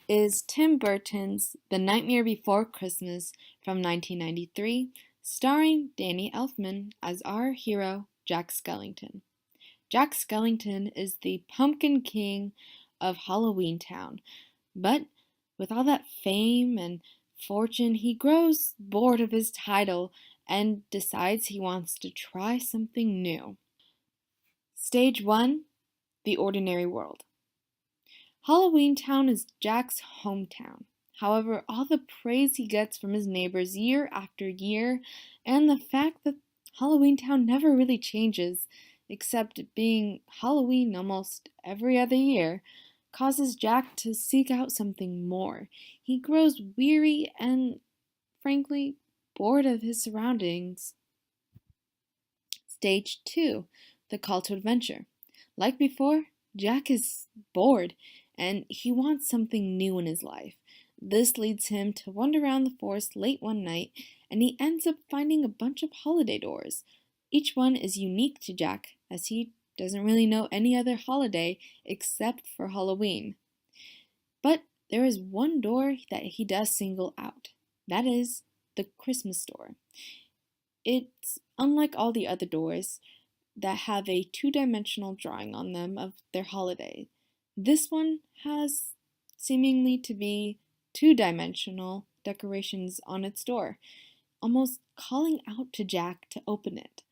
is Tim Burton's The Nightmare Before Christmas from 1993, starring Danny Elfman as our hero, Jack Skellington. Jack Skellington is the Pumpkin King of Halloween Town, but with all that fame and fortune, he grows bored of his title and decides he wants to try something new. Stage 1: The Ordinary World. Halloween Town is Jack's hometown. However, all the praise he gets from his neighbors year after year, and the fact that Halloween Town never really changes, except being Halloween almost every other year, causes Jack to seek out something more. He grows weary and, frankly, bored of his surroundings. Stage 2: The Call to Adventure. Like before, Jack is bored and he wants something new in his life. This leads him to wander around the forest late one night and he ends up finding a bunch of holiday doors. Each one is unique to Jack as he doesn't really know any other holiday except for Halloween. But there is one door that he does single out. That is the Christmas door. It's unlike all the other doors that have a two-dimensional drawing on them of their holiday. This one has seemingly to be two-dimensional decorations on its door, almost calling out to Jack to open it.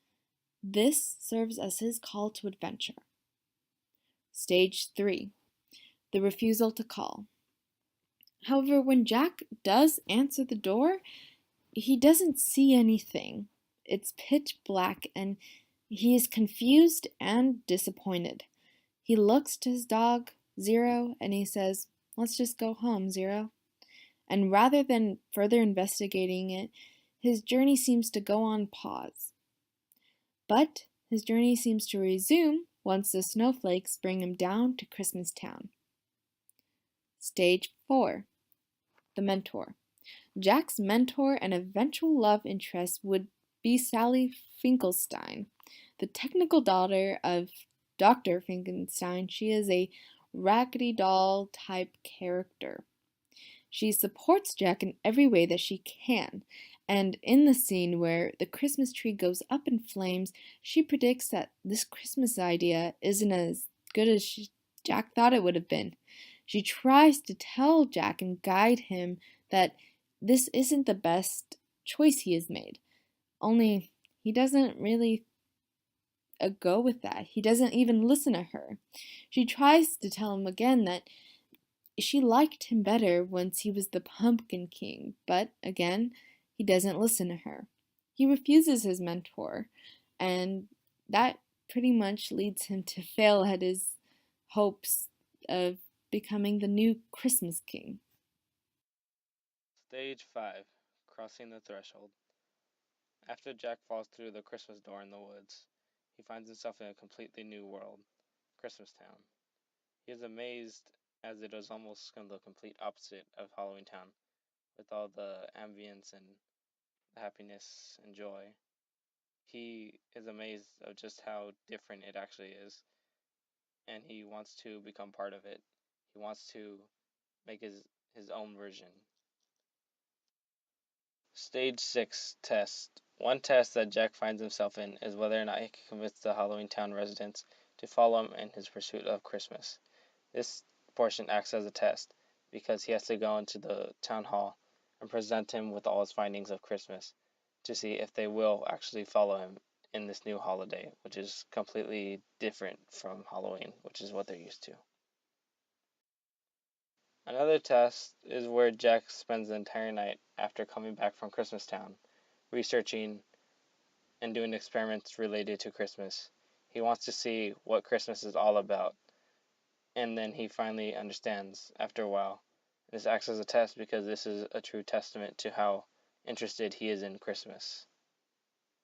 This serves as his call to adventure. Stage 3: The Refusal to Call. However, when Jack does answer the door, he doesn't see anything. It's pitch black and he is confused and disappointed. He looks to his dog, Zero, and he says, "Let's just go home, Zero." And rather than further investigating it, his journey seems to go on pause. But his journey seems to resume once the snowflakes bring him down to Christmas Town. Stage 4: The Mentor. Jack's mentor and eventual love interest would be Sally Finkelstein, the technical daughter of Dr. Finkelstein. She is a Raggedy Doll type character. She supports Jack in every way that she can, and in the scene where the Christmas tree goes up in flames, she predicts that this Christmas idea isn't as good as Jack thought it would have been. She tries to tell Jack and guide him that this isn't the best choice he has made. Only he doesn't really go with that. He doesn't even listen to her. She tries to tell him again that she liked him better once he was the Pumpkin King, but again, he doesn't listen to her. He refuses his mentor, and that pretty much leads him to fail at his hopes of becoming the new Christmas King. Stage 5: Crossing the Threshold. After Jack falls through the Christmas door in the woods, he finds himself in a completely new world, Christmas Town. He is amazed as it is almost the complete opposite of Halloween Town, with all the ambience and happiness and joy. He is amazed of just how different it actually is, and he wants to become part of it. He wants to make his own version. Stage 6 Test. One test that Jack finds himself in is whether or not he can convince the Halloween Town residents to follow him in his pursuit of Christmas. This portion acts as a test because he has to go into the town hall and present him with all his findings of Christmas to see if they will actually follow him in this new holiday, which is completely different from Halloween, which is what they're used to. Another test is where Jack spends the entire night after coming back from Christmas Town, researching and doing experiments related to Christmas. He wants to see what Christmas is all about, and then he finally understands after a while. This acts as a test because this is a true testament to how interested he is in Christmas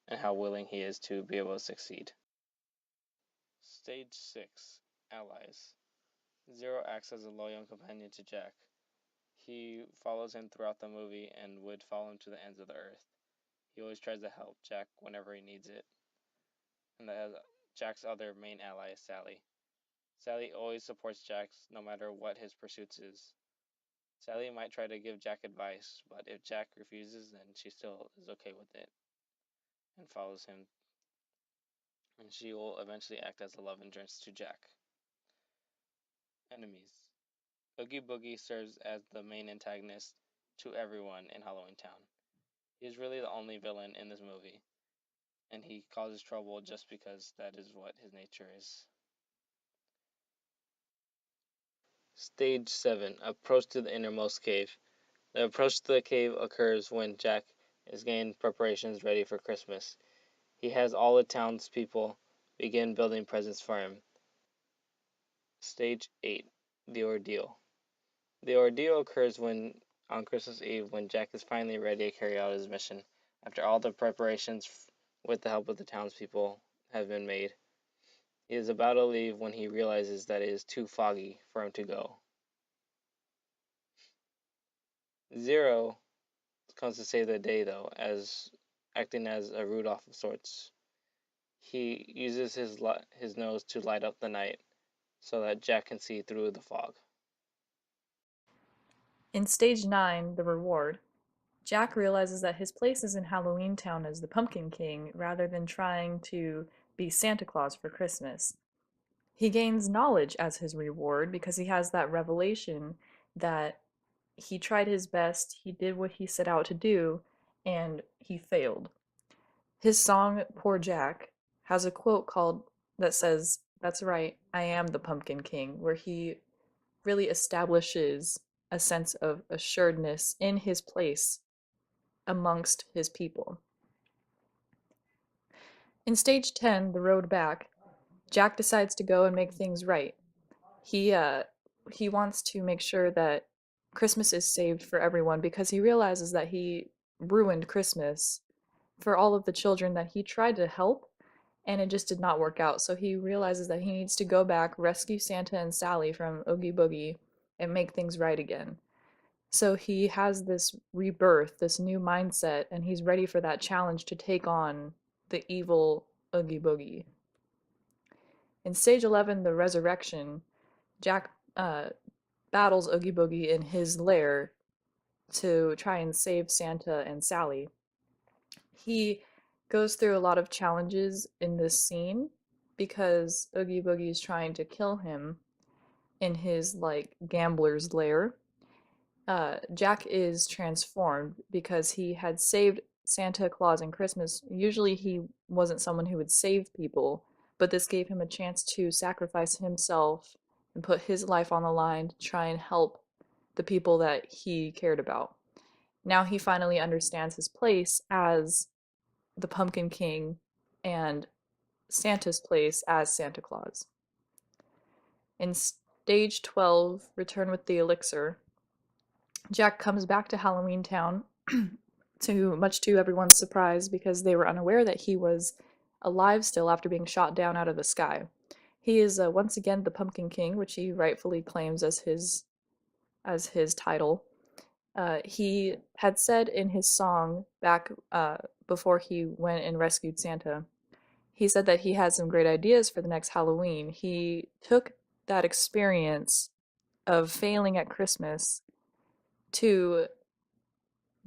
and how willing he is to be able to succeed. Stage 6 Allies. Zero acts as a loyal companion to Jack. He follows him throughout the movie and would follow him to the ends of the earth. He always tries to help Jack whenever he needs it. And Jack's other main ally is Sally. Sally always supports Jack no matter what his pursuits is. Sally might try to give Jack advice, but if Jack refuses, then she still is okay with it and follows him, and she will eventually act as a love interest to Jack. Enemies. Oogie Boogie serves as the main antagonist to everyone in Halloween Town. He is really the only villain in this movie, and he causes trouble just because that is what his nature is. Stage 7, Approach to the Innermost Cave. The approach to the cave occurs when Jack is getting preparations ready for Christmas. He has all the townspeople begin building presents for him. Stage 8, The Ordeal. The ordeal occurs on Christmas Eve when Jack is finally ready to carry out his mission, after all the preparations with the help of the townspeople have been made. He is about to leave when he realizes that it is too foggy for him to go. Zero comes to save the day, though, as acting as a Rudolph of sorts. He uses his nose to light up the night so that Jack can see through the fog. In stage 9, The Reward, Jack realizes that his place is in Halloween Town as the Pumpkin King rather than trying to be Santa Claus for Christmas. He gains knowledge as his reward because he has that revelation that he tried his best, he did what he set out to do, and he failed. His song, Poor Jack, has a quote called that says, "That's right, I am the Pumpkin King," where he really establishes a sense of assuredness in his place amongst his people. In stage 10, The Road Back, Jack decides to go and make things right. He wants to make sure that Christmas is saved for everyone because he realizes that he ruined Christmas for all of the children that he tried to help and it just did not work out. So he realizes that he needs to go back, rescue Santa and Sally from Oogie Boogie, and make things right again. So he has this rebirth, this new mindset, and he's ready for that challenge to take on the evil Oogie Boogie. In stage 11, The Resurrection, Jack battles Oogie Boogie in his lair to try and save Santa and Sally. He goes through a lot of challenges in this scene because Oogie Boogie is trying to kill him in his like gambler's lair. Jack is transformed because he had saved Santa Claus and Christmas. Usually he wasn't someone who would save people, but this gave him a chance to sacrifice himself and put his life on the line to try and help the people that he cared about. Now he finally understands his place as the Pumpkin King and Santa's place as Santa Claus. In stage 12, Return with the Elixir, Jack comes back to Halloween Town much to everyone's surprise because they were unaware that he was alive still after being shot down out of the sky. He is once again the Pumpkin King, which he rightfully claims as his title. He had said in his song back before he went and rescued Santa, he said that he had some great ideas for the next Halloween. He took that experience of failing at Christmas to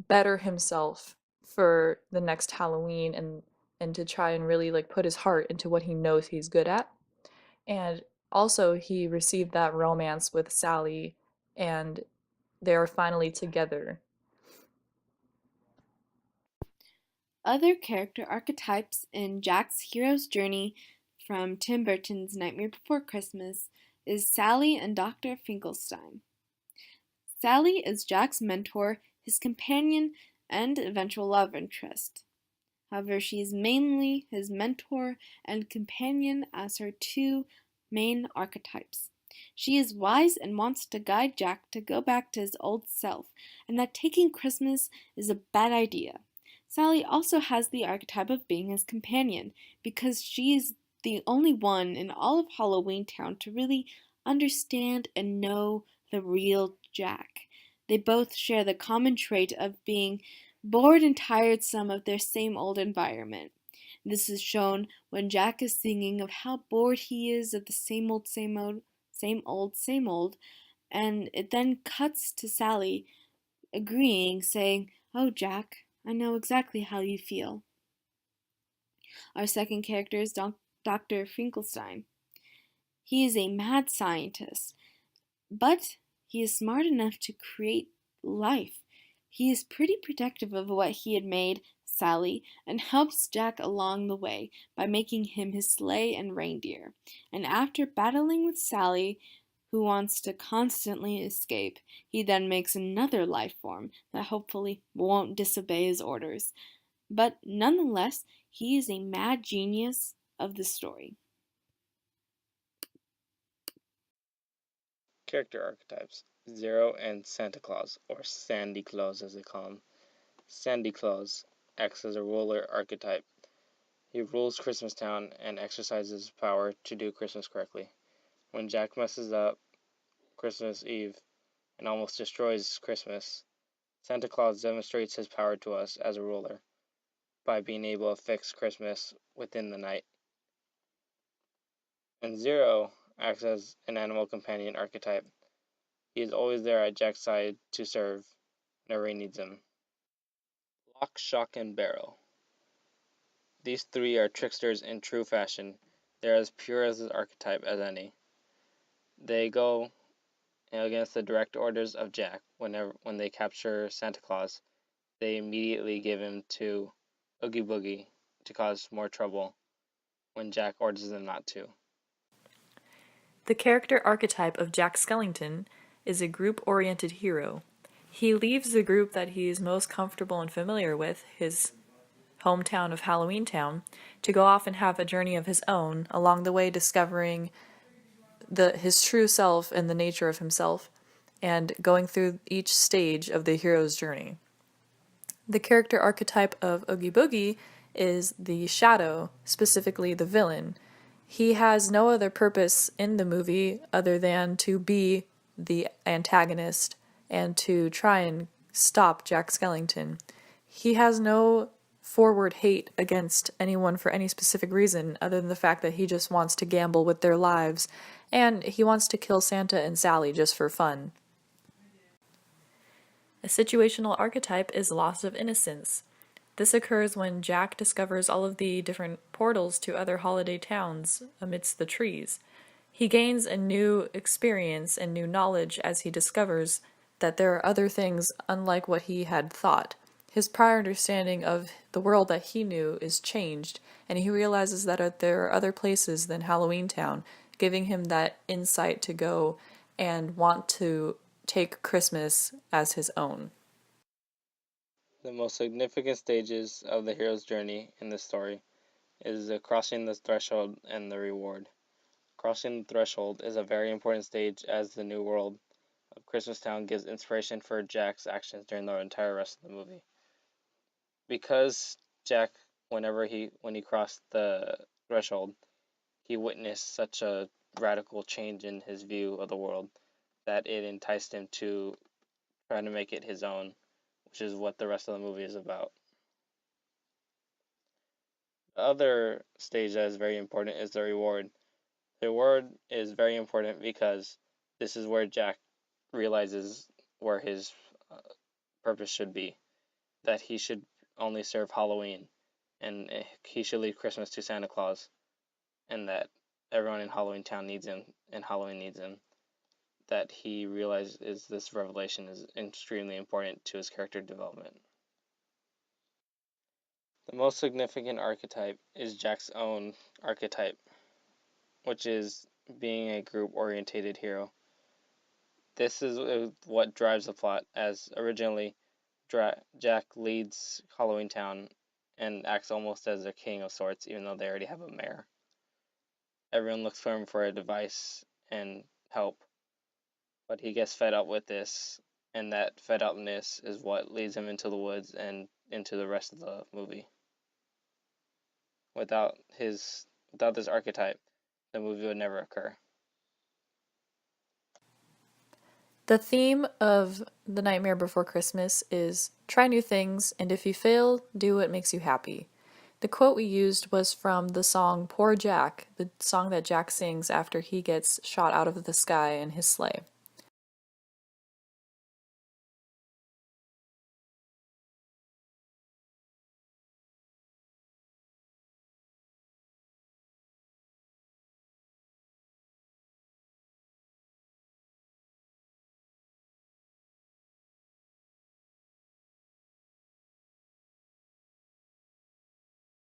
better himself for the next Halloween and to try and really like put his heart into what he knows he's good at. And also he received that romance with Sally and they are finally together. Other character archetypes in Jack's hero's journey from Tim Burton's Nightmare Before Christmas is Sally and Dr. Finkelstein. Sally is Jack's mentor, his companion, and eventual love interest. However, she is mainly his mentor and companion as her two main archetypes. She is wise and wants to guide Jack to go back to his old self, and that taking Christmas is a bad idea. Sally also has the archetype of being his companion, because she is the only one in all of Halloween Town to really understand and know the real Jack. They both share the common trait of being bored and tiresome of their same old environment. This is shown when Jack is singing of how bored he is of the same old, same old, same old, same old, And it then cuts to Sally agreeing, saying, "Oh, Jack, I know exactly how you feel." Our second character is Dr. Finkelstein. He is a mad scientist, but he is smart enough to create life. He is pretty protective of what he had made, Sally, and helps Jack along the way by making him his sleigh and reindeer. And after battling with Sally, who wants to constantly escape, he then makes another life form that hopefully won't disobey his orders. But nonetheless, he is a mad genius of the story. Character archetypes: Zero and Santa Claus, or Sandy Claus as they call him. Sandy Claus acts as a ruler archetype. He rules Christmas Town and exercises power to do Christmas correctly. When Jack messes up Christmas Eve and almost destroys Christmas, Santa Claus demonstrates his power to us as a ruler by being able to fix Christmas within the night. And Zero acts as an animal companion archetype. He is always there at Jack's side to serve whenever he needs him. Lock, Shock, and Barrel. These three are tricksters in true fashion. They are as pure as an archetype as any. They go against the direct orders of Jack. When they capture Santa Claus, they immediately give him to Oogie Boogie to cause more trouble when Jack orders them not to. The character archetype of Jack Skellington is a group-oriented hero. He leaves the group that he is most comfortable and familiar with, his hometown of Halloween Town, to go off and have a journey of his own, along the way discovering his true self and the nature of himself, and going through each stage of the hero's journey. The character archetype of Oogie Boogie is the shadow, specifically the villain. He has no other purpose in the movie other than to be the antagonist and to try and stop Jack Skellington. He has no forward hate against anyone for any specific reason other than the fact that he just wants to gamble with their lives, and he wants to kill Santa and Sally just for fun. A situational archetype is loss of innocence. This occurs when Jack discovers all of the different portals to other holiday towns amidst the trees. He gains a new experience and new knowledge as he discovers that there are other things unlike what he had thought. His prior understanding of the world that he knew is changed, and he realizes that there are other places than Halloween Town, giving him that insight to go and want to take Christmas as his own. The most significant stages of the hero's journey in this story is the crossing the threshold and the reward. Crossing the threshold is a very important stage as the new world of Christmas Town gives inspiration for Jack's actions during the entire rest of the movie. Because Jack, when he crossed the threshold, he witnessed such a radical change in his view of the world that it enticed him to try to make it his own, which is what the rest of the movie is about. The other stage that is very important is the reward. The reward is very important because this is where Jack realizes where his purpose should be, that he should only serve Halloween, and he should leave Christmas to Santa Claus, and that everyone in Halloween Town needs him, and Halloween needs him. That he realizes this revelation is extremely important to his character development. The most significant archetype is Jack's own archetype, which is being a group-oriented hero. This is what drives the plot, as originally Jack leads Halloween Town and acts almost as a king of sorts, even though they already have a mayor. Everyone looks for him for advice and help, but he gets fed up with this, and that fed upness is what leads him into the woods and into the rest of the movie. Without this archetype, the movie would never occur. The theme of The Nightmare Before Christmas is try new things, and if you fail, do what makes you happy. The quote we used was from the song Poor Jack, the song that Jack sings after he gets shot out of the sky in his sleigh.